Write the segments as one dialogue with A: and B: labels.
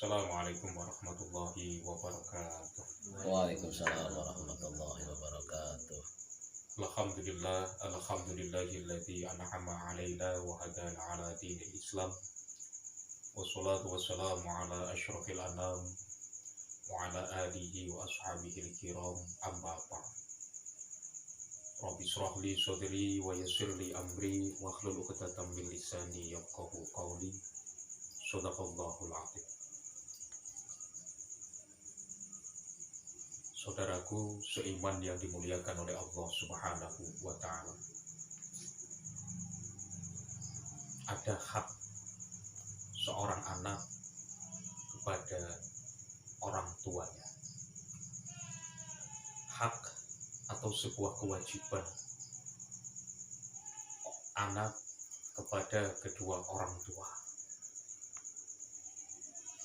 A: Assalamualaikum warahmatullahi wabarakatuh.
B: Waalaikumsalam warahmatullahi wabarakatuh.
A: Alhamdulillahilladzi an'ama 'alaina wa hadana 'ala dinil Islam. Wassalatu wassalamu ala asyrafil anam wa ala alihi wa ashabihil kiram, amma ba'd. Rabbi shrah li sadri wa yassir li amri wa hlul 'uqdatam min lisani yafqahu qawli. Shadaqallahul 'azim. Saudaraku seiman yang dimuliakan oleh Allah Subhanahu wa Ta'ala, ada hak seorang anak kepada orang tuanya. Hak atau sebuah kewajiban anak kepada kedua orang tua.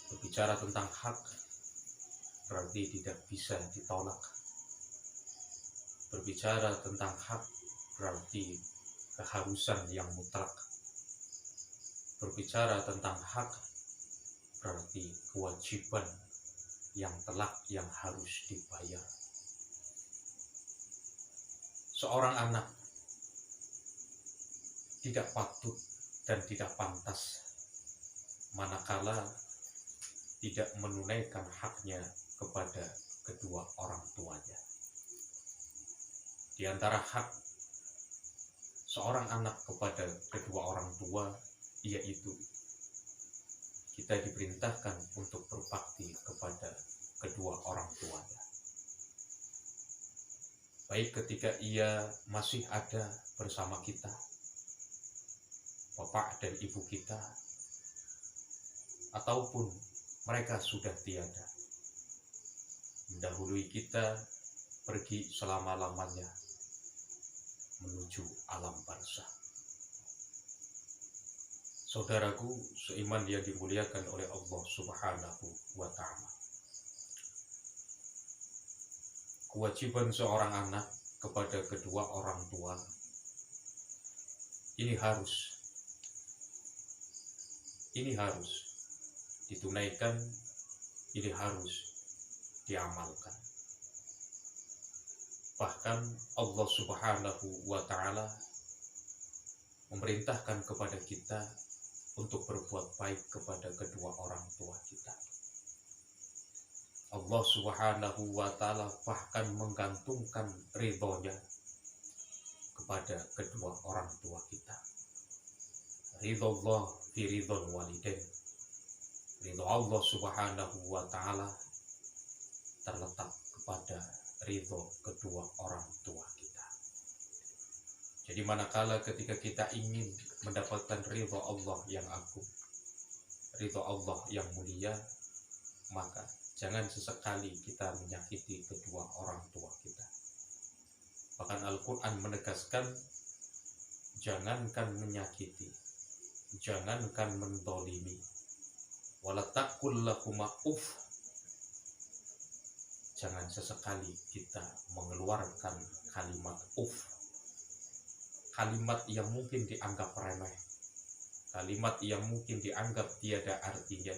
A: Berbicara tentang hak berarti tidak bisa ditolak. Berbicara tentang hak berarti keharusan yang mutlak. Berbicara tentang hak berarti kewajiban yang telak yang harus dibayar. Seorang anak tidak patut dan tidak pantas manakala tidak menunaikan haknya kepada kedua orang tuanya. Di antara hak seorang anak kepada kedua orang tua yaitu kita diperintahkan untuk berbakti kepada kedua orang tuanya. Baik ketika ia masih ada bersama kita, bapak dan ibu kita, ataupun mereka sudah tiada, mendahului kita pergi selama-lamanya menuju alam barzakh. Saudaraku seiman yang dimuliakan oleh Allah Subhanahu wa Ta'ala, kewajiban seorang anak kepada kedua orang tua ini harus ditunaikan, ini harus diamalkan. Bahkan Allah Subhanahu wa Ta'ala memerintahkan kepada kita untuk berbuat baik kepada kedua orang tua kita. Allah Subhanahu wa Ta'ala bahkan menggantungkan ridhonya kepada kedua orang tua kita. Ridhollah fi ridhol walidain. Ridho Allah Subhanahu wa Ta'ala terletak pada ridho kedua orang tua kita. Jadi manakala ketika kita ingin mendapatkan ridho Allah yang agung, ridho Allah yang mulia, maka jangan sesekali kita menyakiti kedua orang tua kita. Bahkan Al-Quran menegaskan, jangankan menyakiti, jangankan mendolimi, wala taqul lahuma uff. Jangan sesekali kita mengeluarkan kalimat uff, kalimat yang mungkin dianggap remeh, kalimat yang mungkin dianggap tiada artinya,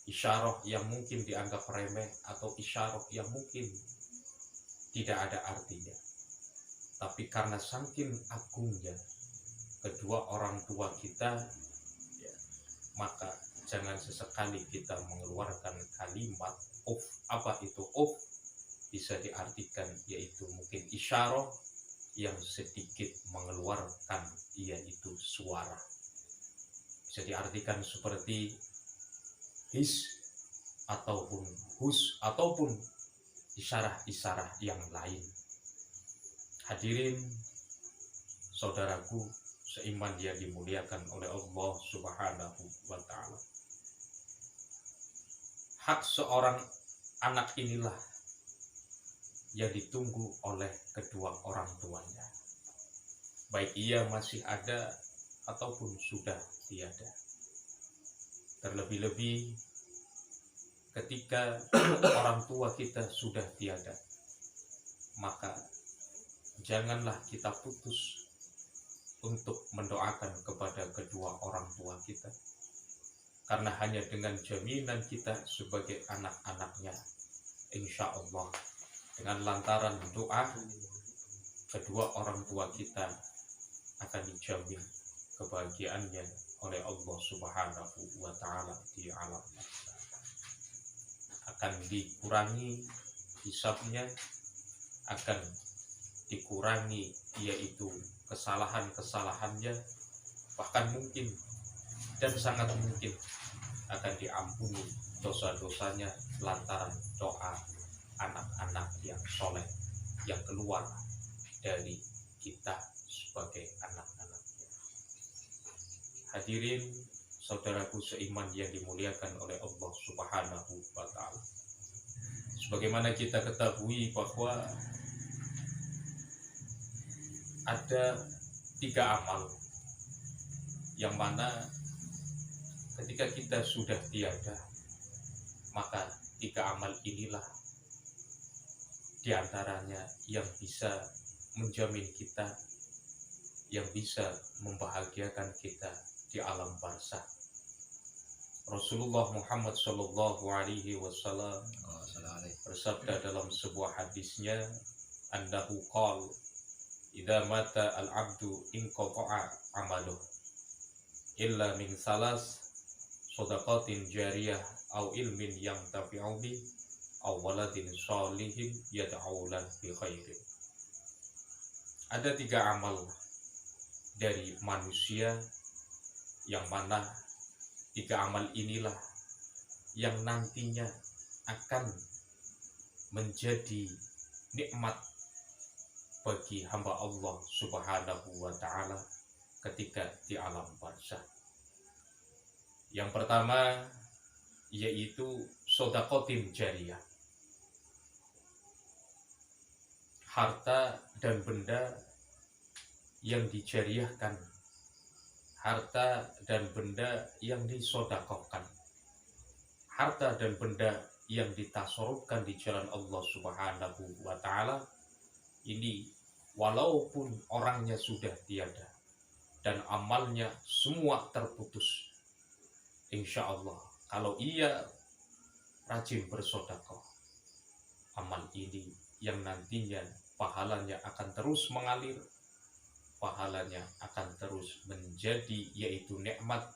A: isyarah yang mungkin dianggap remeh, atau isyarah yang mungkin tidak ada artinya. Tapi karena saking agungnya kedua orang tua kita, maka jangan sesekali kita mengeluarkan kalimat uff. Apa itu uff? Bisa diartikan yaitu mungkin isyarah yang sedikit mengeluarkan, yaitu suara. Bisa diartikan seperti his ataupun hus ataupun isyarah-isyarah yang lain. Hadirin saudaraku seiman yang dimuliakan oleh Allah Subhanahu wa Ta'ala, hak seorang anak inilah yang ditunggu oleh kedua orang tuanya, baik ia masih ada ataupun sudah tiada. Terlebih-lebih ketika orang tua kita sudah tiada, maka janganlah kita putus untuk mendoakan kepada kedua orang tua kita. karena hanya dengan jaminan kita sebagai anak-anaknya, insya Allah dengan lantaran doa kedua orang tua kita akan dijamin kebahagiaannya oleh Allah Subhanahu wa Ta'ala di alam barzakh. Akan dikurangi hisabnya, akan dikurangi yaitu kesalahan-kesalahannya, bahkan mungkin dan sangat mungkin akan diampuni dosa-dosanya lantaran doa anak-anak yang soleh yang keluar dari kita sebagai anak-anaknya. Hadirin saudaraku seiman yang dimuliakan oleh Allah Subhanahu wa Ta'ala, sebagaimana kita ketahui bahwa ada 3 amal yang mana ketika kita sudah tiada, maka 3 amal inilah diantaranya yang bisa menjamin kita, yang bisa membahagiakan kita di alam barzakh. Rasulullah Muhammad Sallallahu Alaihi Wasallam bersabda dalam sebuah hadisnya, annahu qala idza mata al-'abdu inqata'a 'amaluh illa min salas shadaqatin jariyah aw ilmin yantafi'u bi aw waladin shalihin yad'u lahu bi khairin. Ada 3 amal dari manusia yang mana 3 amal inilah yang nantinya akan menjadi nikmat bagi hamba Allah Subhanahu wa Ta'ala ketika di alam barzakh. Yang pertama yaitu shadaqatin jariyah, harta dan benda yang dijariahkan, harta dan benda yang disodakohkan, harta dan benda yang ditasorupkan di jalan Allah Subhanahu wa Ta'ala. Ini walaupun orangnya sudah tiada dan amalnya semua terputus, insya Allah kalau ia rajin bersodakoh, amal ini yang nantinya pahalanya akan terus mengalir, pahalanya akan terus menjadi yaitu nikmat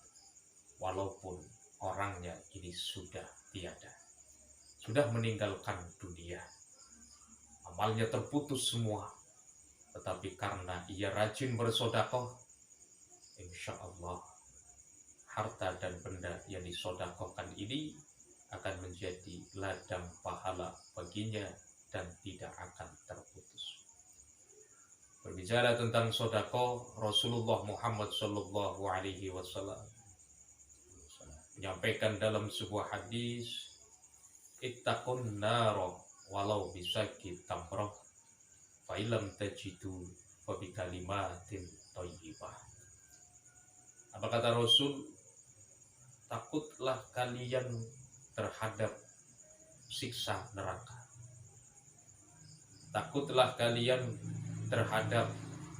A: walaupun orangnya ini sudah tiada, sudah meninggalkan dunia, amalnya terputus semua, tetapi karena ia rajin bersodakoh, insya Allah harta dan benda yang disodakohkan ini akan menjadi ladang pahala baginya dan tidak akan terputus. Berbicara tentang sodakoh, Rasulullah Muhammad Sallallahu Alaihi Wasallam menyampaikan dalam sebuah hadis, ittaqun naro walau bisakit tamroh fa'ilam tajidu fabikalimatin thayyibah. Apa kata Rasul? Takutlah kalian terhadap siksa neraka. Takutlah kalian terhadap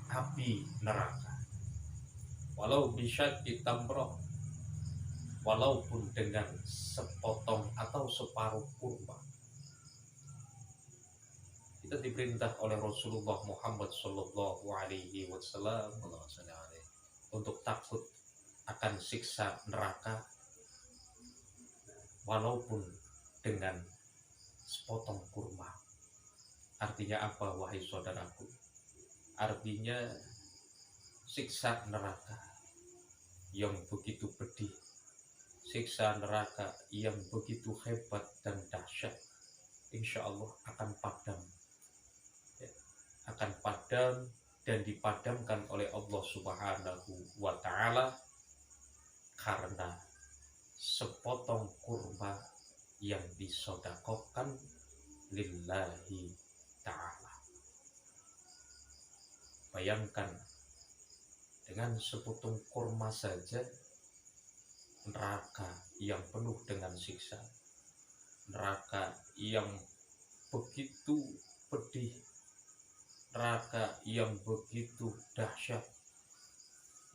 A: api neraka. Walau bisyaqi tamroh, walaupun dengan sepotong atau separuh kurma. Kita diperintah oleh Rasulullah Muhammad Sallallahu Alaihi Wasallam untuk takut akan siksa neraka walaupun dengan sepotong kurma. Artinya apa, wahai saudaraku? Artinya siksa neraka yang begitu pedih, siksa neraka yang begitu hebat dan dahsyat, insya Allah akan padam, akan padam dan dipadamkan oleh Allah Subhanahu wa Ta'ala karena sepotong kurma yang disodakohkan lillahi ta'ala. Bayangkan, dengan sepotong kurma saja neraka yang penuh dengan siksa, neraka yang begitu pedih, neraka yang begitu dahsyat,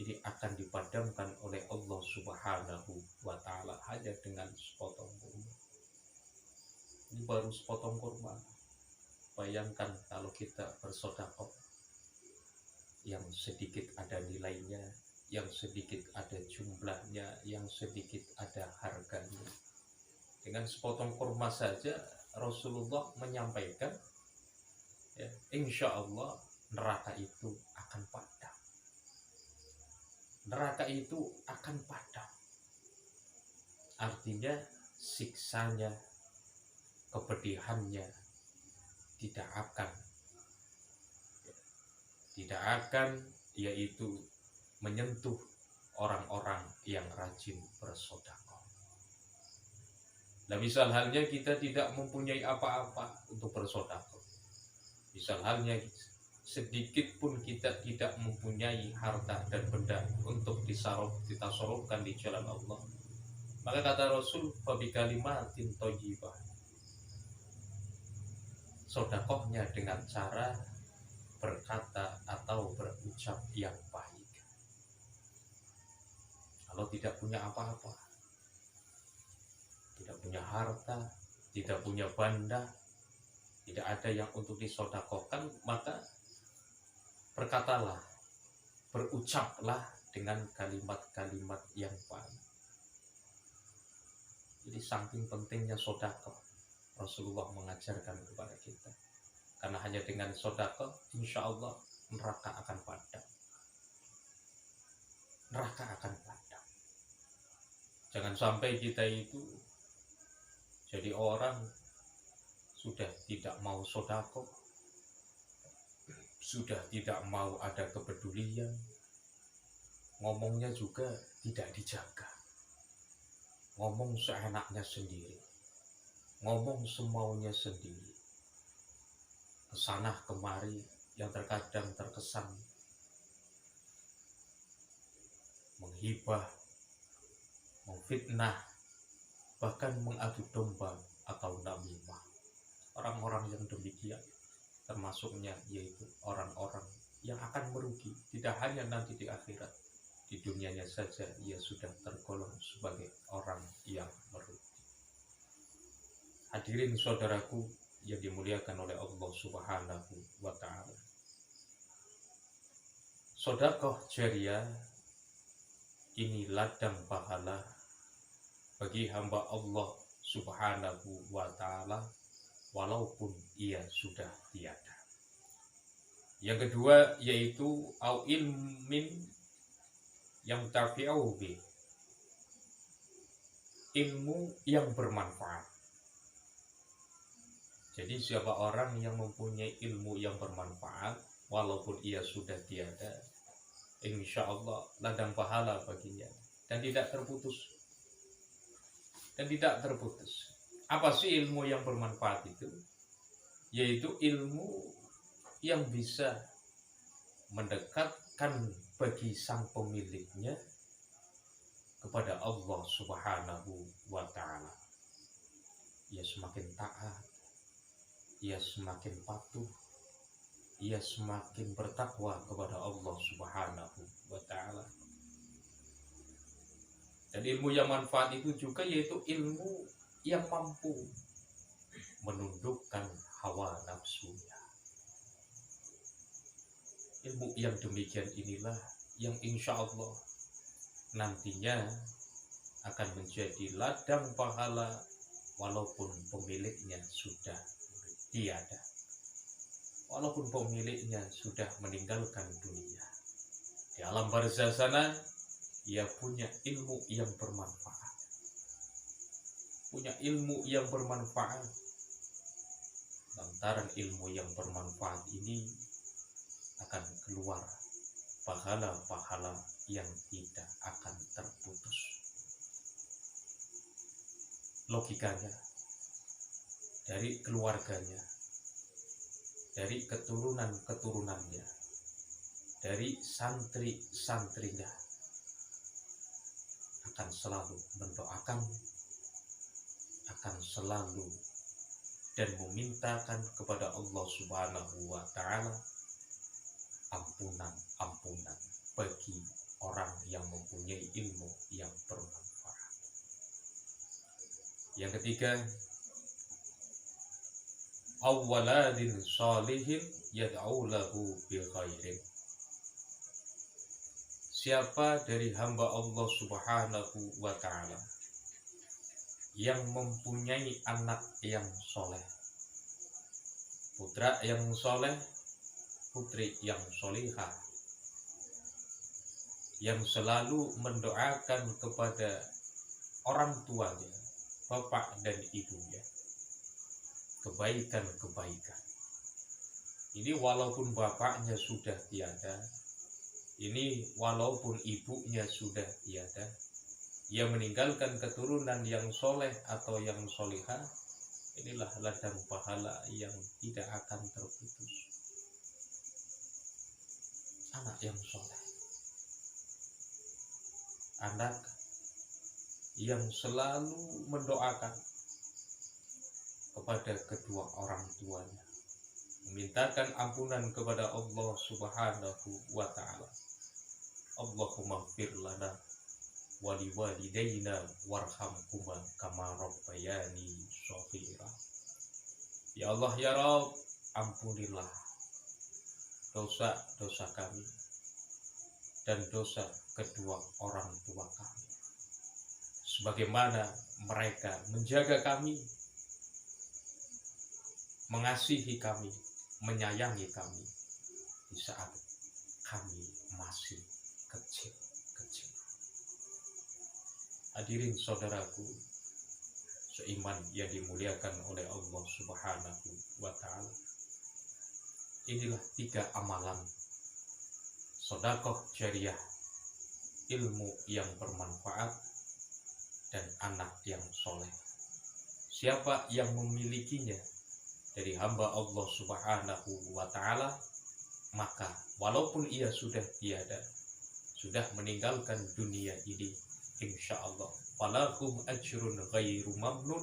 A: ini akan dipadamkan oleh Allah Subhanahu wa Ta'ala hanya dengan sepotong kurma. Ini baru sepotong kurma. Bayangkan kalau kita bersedekah, yang sedikit ada nilainya, yang sedikit ada jumlahnya, yang sedikit ada harganya. Dengan sepotong kurma saja Rasulullah menyampaikan, ya, insya Allah neraka itu akan padam. Neraka itu akan padam. Artinya siksanya, kepedihannya tidak akan yaitu menyentuh orang-orang yang rajin bersedekah. Nah, misal halnya kita tidak mempunyai apa-apa untuk bersedekah. Misal halnya sedikit pun kita tidak mempunyai harta dan benda untuk ditasorofkan di jalan Allah. Maka kata Rasul, fabi kalimatin thayyibah. Sedekahnya dengan cara berkata atau berucap yang baik. Kalau tidak punya apa-apa, tidak punya harta, tidak punya benda, tidak ada yang untuk disedekahkan, maka berkatalah, berucaplah dengan kalimat-kalimat yang baik. Jadi saking pentingnya sedekah, Rasulullah mengajarkan kepada kita. Karena hanya dengan sedekah, insya Allah neraka akan padam. Neraka akan padam. Jangan sampai kita itu jadi orang sudah tidak mau sedekah, sudah tidak mau ada kepedulian, ngomongnya juga tidak dijaga, ngomong seenaknya sendiri, ngomong semaunya sendiri, kesana kemari, yang terkadang terkesan menghibah, memfitnah, bahkan mengadu domba atau namimah. Orang-orang yang demikian termasuknya yaitu orang-orang yang akan merugi, tidak hanya nanti di akhirat, di dunianya saja ia sudah tergolong sebagai orang yang merugi. Hadirin saudaraku yang dimuliakan oleh Allah Subhanahu wa Ta'ala, sedekah jariyah ini ladang pahala bagi hamba Allah Subhanahu wa Ta'ala walaupun ia sudah tiada. Yang kedua yaitu au ilmin yang tafi'u bi, ilmu yang bermanfaat. Jadi siapa orang yang mempunyai ilmu yang bermanfaat walaupun ia sudah tiada, insya Allah ladang pahala baginya dan tidak terputus. Dan tidak terputus. Apa sih ilmu yang bermanfaat itu? Yaitu ilmu yang bisa mendekatkan bagi sang pemiliknya kepada Allah Subhanahu wa Ta'ala. Ia semakin taat, ia semakin patuh, ia semakin bertakwa kepada Allah Subhanahu wa Ta'ala. Dan ilmu yang manfaat itu juga yaitu ilmu yang mampu menundukkan hawa nafsunya. Ilmu yang demikian inilah yang insya Allah nantinya akan menjadi ladang pahala walaupun pemiliknya sudah tiada, walaupun pemiliknya sudah meninggalkan dunia. Di alam barzah sana ia punya ilmu yang bermanfaat, punya ilmu yang bermanfaat. Lantaran ilmu yang bermanfaat ini akan keluar pahala-pahala yang tidak akan terputus. Logikanya dari keluarganya, dari keturunan-keturunannya, dari santri-santrinya akan selalu mendoakan, akan selalu dan memintakan kepada Allah Subhanahu wa Ta'ala ampunan bagi orang yang mempunyai ilmu yang bermanfaat. Yang ketiga, awwaladin sholihin yad'u lahu bil khairin. Siapa dari hamba Allah Subhanahu wa ta'ala yang mempunyai anak yang soleh, putra yang soleh, putri yang solihah, yang selalu mendoakan kepada orang tuanya, bapak dan ibunya, kebaikan-kebaikan. Ini walaupun bapaknya sudah tiada, ini walaupun ibunya sudah tiada, ia meninggalkan keturunan yang soleh atau yang solihah, inilah ladang pahala yang tidak akan terputus. Anak yang soleh, anak yang selalu mendoakan kepada kedua orang tuanya, memintakan ampunan kepada Allah Subhanahu wa ta'ala. Allahumma fir lana wali walidayna warhamhuma kama rabbayani shaghira. Ya Allah ya Rabb, ampunilah dosa-dosa kami dan dosa kedua orang tua kami, sebagaimana mereka menjaga kami, mengasihi kami, menyayangi kami di saat kami masih kecil-kecil. Hadirin saudaraku seiman yang dimuliakan oleh Allah Subhanahu wa ta'ala, inilah 3 amalan sedekah jariah, ilmu yang bermanfaat, dan anak yang soleh. Siapa yang memilikinya dari hamba Allah Subhanahu wa ta'ala, maka walaupun ia sudah tiada, sudah meninggalkan dunia ini, insyaallah falahum ajrun ghairu mamnun,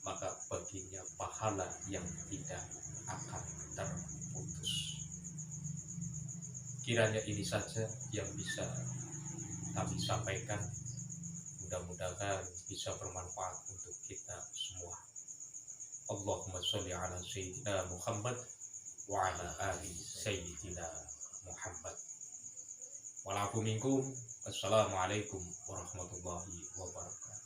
A: maka baginya pahala yang tidak akan terputus. Kiranya ini saja yang bisa kami sampaikan, mudah-mudahan bisa bermanfaat untuk kita semua. Allahumma sholli ala sayyidina Muhammad wa ala ali sayyidina Muhammad. Walafu minkum. Assalamualaikum warahmatullahi wabarakatuh.